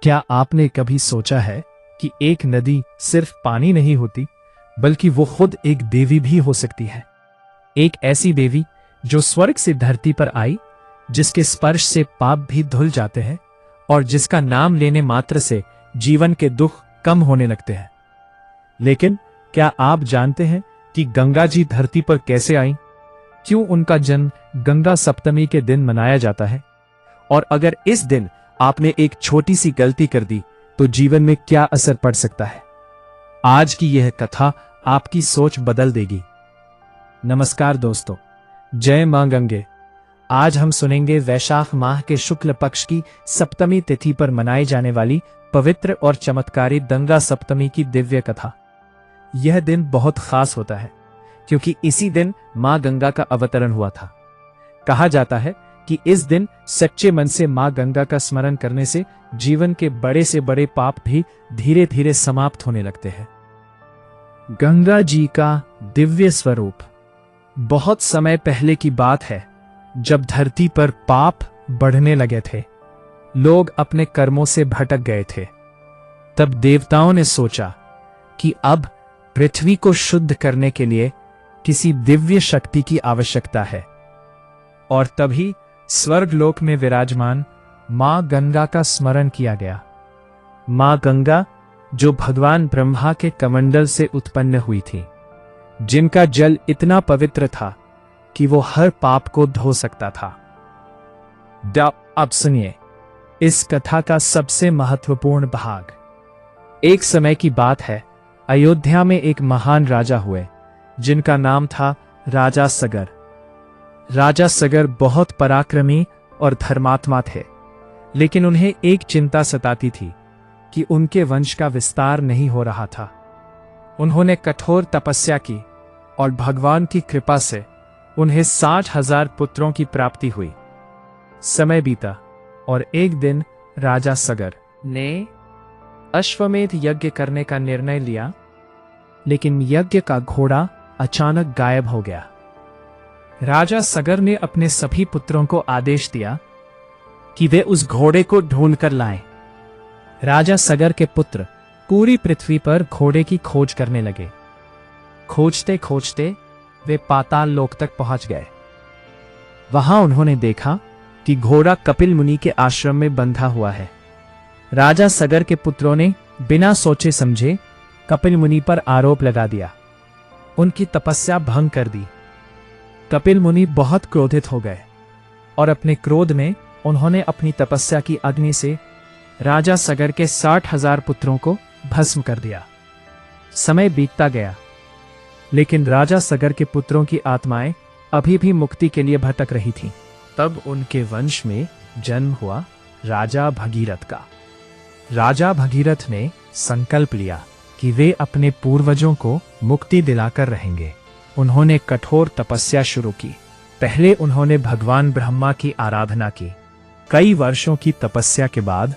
क्या आपने कभी सोचा है कि एक नदी सिर्फ पानी नहीं होती, बल्कि वो खुद एक देवी भी हो सकती है। एक ऐसी देवी जो स्वर्ग से धरती पर आई, जिसके स्पर्श से पाप भी धुल जाते हैं और जिसका नाम लेने मात्र से जीवन के दुख कम होने लगते हैं। लेकिन क्या आप जानते हैं कि गंगा जी धरती पर कैसे आई? क्यों उनका जन्म गंगा सप्तमी के दिन मनाया जाता है? और अगर इस दिन आपने एक छोटी सी गलती कर दी तो जीवन में क्या असर पड़ सकता है? आज की यह कथा आपकी सोच बदल देगी। नमस्कार दोस्तों, जय मां गंगे। आज हम सुनेंगे वैशाख माह के शुक्ल पक्ष की सप्तमी तिथि पर मनाई जाने वाली पवित्र और चमत्कारी गंगा सप्तमी की दिव्य कथा। यह दिन बहुत खास होता है क्योंकि इसी दिन मां गंगा का अवतरण हुआ था। कहा जाता है कि इस दिन सच्चे मन से मां गंगा का स्मरण करने से जीवन के बड़े से बड़े पाप भी धीरे धीरे समाप्त होने लगते हैं। गंगा जी का दिव्य स्वरूप। बहुत समय पहले की बात है, जब धरती पर पाप बढ़ने लगे थे, लोग अपने कर्मों से भटक गए थे। तब देवताओं ने सोचा कि अब पृथ्वी को शुद्ध करने के लिए किसी दिव्य शक्ति की आवश्यकता है। और तभी स्वर्गलोक में विराजमान मां गंगा का स्मरण किया गया। मां गंगा जो भगवान ब्रह्मा के कमंडल से उत्पन्न हुई थी, जिनका जल इतना पवित्र था कि वो हर पाप को धो सकता था। अब सुनिए इस कथा का सबसे महत्वपूर्ण भाग। एक समय की बात है, अयोध्या में एक महान राजा हुए जिनका नाम था राजा सगर। राजा सगर बहुत पराक्रमी और धर्मात्मा थे, लेकिन उन्हें एक चिंता सताती थी कि उनके वंश का विस्तार नहीं हो रहा था। उन्होंने कठोर तपस्या की और भगवान की कृपा से उन्हें 60,000 पुत्रों की प्राप्ति हुई। समय बीता और एक दिन राजा सगर ने अश्वमेध यज्ञ करने का निर्णय लिया, लेकिन यज्ञ का घोड़ा अचानक गायब हो गया। राजा सगर ने अपने सभी पुत्रों को आदेश दिया कि वे उस घोड़े को ढूंढ कर लाएं। राजा सगर के पुत्र पूरी पृथ्वी पर घोड़े की खोज करने लगे। खोजते खोजते वे पाताल लोक तक पहुंच गए। वहां उन्होंने देखा कि घोड़ा कपिल मुनि के आश्रम में बंधा हुआ है। राजा सगर के पुत्रों ने बिना सोचे समझे कपिल मुनि पर आरोप लगा दिया, उनकी तपस्या भंग कर दी। कपिल मुनि बहुत क्रोधित हो गए और अपने क्रोध में उन्होंने अपनी तपस्या की अग्नि से राजा सगर के 60,000 पुत्रों को भस्म कर दिया। समय बीतता गया, लेकिन राजा सगर के पुत्रों की आत्माएं अभी भी मुक्ति के लिए भटक रही थीं। तब उनके वंश में जन्म हुआ राजा भगीरथ का। राजा भगीरथ ने संकल्प लिया कि वे अपने पूर्वजों को मुक्ति दिलाकर रहेंगे। उन्होंने कठोर तपस्या शुरू की। पहले उन्होंने भगवान ब्रह्मा की आराधना की। कई वर्षों की तपस्या के बाद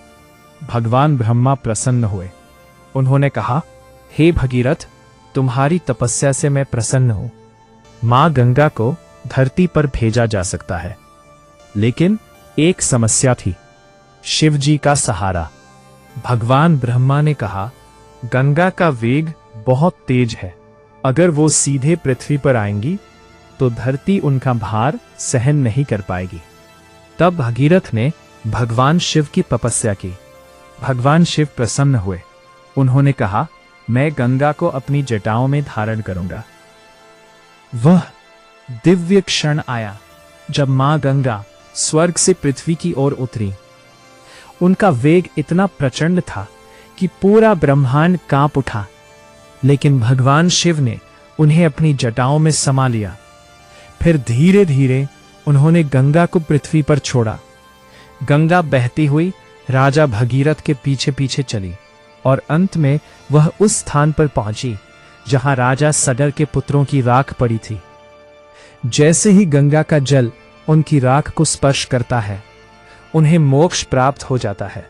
भगवान ब्रह्मा प्रसन्न हुए। उन्होंने कहा, हे भगीरथ, तुम्हारी तपस्या से मैं प्रसन्न हूं। मां गंगा को धरती पर भेजा जा सकता है, लेकिन एक समस्या थी, शिव जी का सहारा। भगवान ब्रह्मा ने कहा, गंगा का वेग बहुत तेज है, अगर वो सीधे पृथ्वी पर आएंगी तो धरती उनका भार सहन नहीं कर पाएगी। तब भगीरथ ने भगवान शिव की तपस्या की। भगवान शिव प्रसन्न हुए। उन्होंने कहा, मैं गंगा को अपनी जटाओं में धारण करूंगा। वह दिव्य क्षण आया जब मां गंगा स्वर्ग से पृथ्वी की ओर उतरी। उनका वेग इतना प्रचंड था कि पूरा ब्रह्मांड कांप उठा, लेकिन भगवान शिव ने उन्हें अपनी जटाओं में समा लिया। फिर धीरे धीरे उन्होंने गंगा को पृथ्वी पर छोड़ा। गंगा बहती हुई राजा भगीरथ के पीछे पीछे चली और अंत में वह उस स्थान पर पहुंची जहां राजा सगर के पुत्रों की राख पड़ी थी। जैसे ही गंगा का जल उनकी राख को स्पर्श करता है, उन्हें मोक्ष प्राप्त हो जाता है।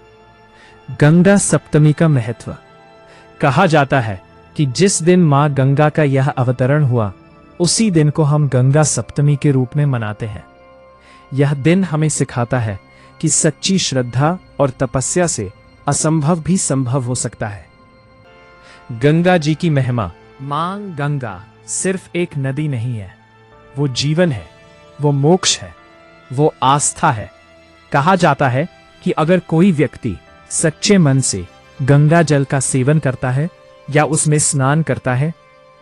गंगा सप्तमी का महत्व। कहा जाता है कि जिस दिन मां गंगा का यह अवतरण हुआ, उसी दिन को हम गंगा सप्तमी के रूप में मनाते हैं। यह दिन हमें सिखाता है कि सच्ची श्रद्धा और तपस्या से असंभव भी संभव हो सकता है। गंगा जी की महिमा। मां गंगा सिर्फ एक नदी नहीं है, वो जीवन है, वो मोक्ष है, वो आस्था है। कहा जाता है कि अगर कोई व्यक्ति सच्चे मन से गंगा जल का सेवन करता है या उसमें स्नान करता है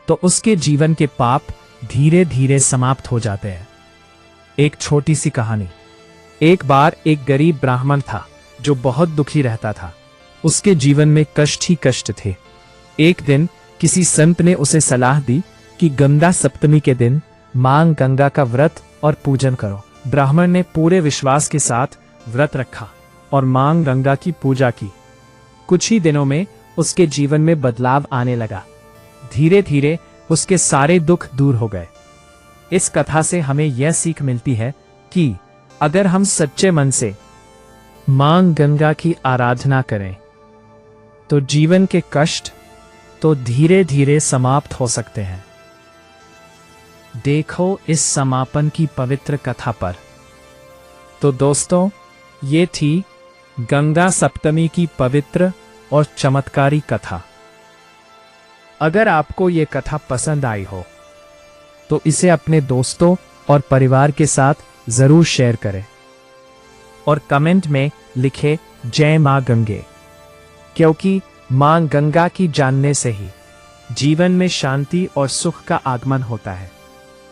तो उसके जीवन के पाप धीरे धीरे समाप्त हो जाते हैं। एक छोटी सी कहानी। एक बार एक गरीब ब्राह्मण था जो बहुत दुखी रहता था। उसके जीवन में कष्ट ही कष्ट थे। एक दिन किसी संत ने उसे सलाह दी कि गंगा सप्तमी के दिन मां गंगा का व्रत और पूजन करो। ब्राह्मण ने पूरे विश्वास के साथ व्रत रखा और मां गंगा की पूजा की। कुछ ही दिनों में उसके जीवन में बदलाव आने लगा। धीरे धीरे उसके सारे दुख दूर हो गए। इस कथा से हमें यह सीख मिलती है कि अगर हम सच्चे मन से मां गंगा की आराधना करें तो जीवन के कष्ट तो धीरे धीरे समाप्त हो सकते हैं। देखो इस समापन की पवित्र कथा पर। तो दोस्तों, ये थी गंगा सप्तमी की पवित्र और चमत्कारी कथा। अगर आपको ये कथा पसंद आई हो तो इसे अपने दोस्तों और परिवार के साथ जरूर शेयर करें और कमेंट में लिखें जय मां गंगे, क्योंकि मां गंगा की जानने से ही जीवन में शांति और सुख का आगमन होता है।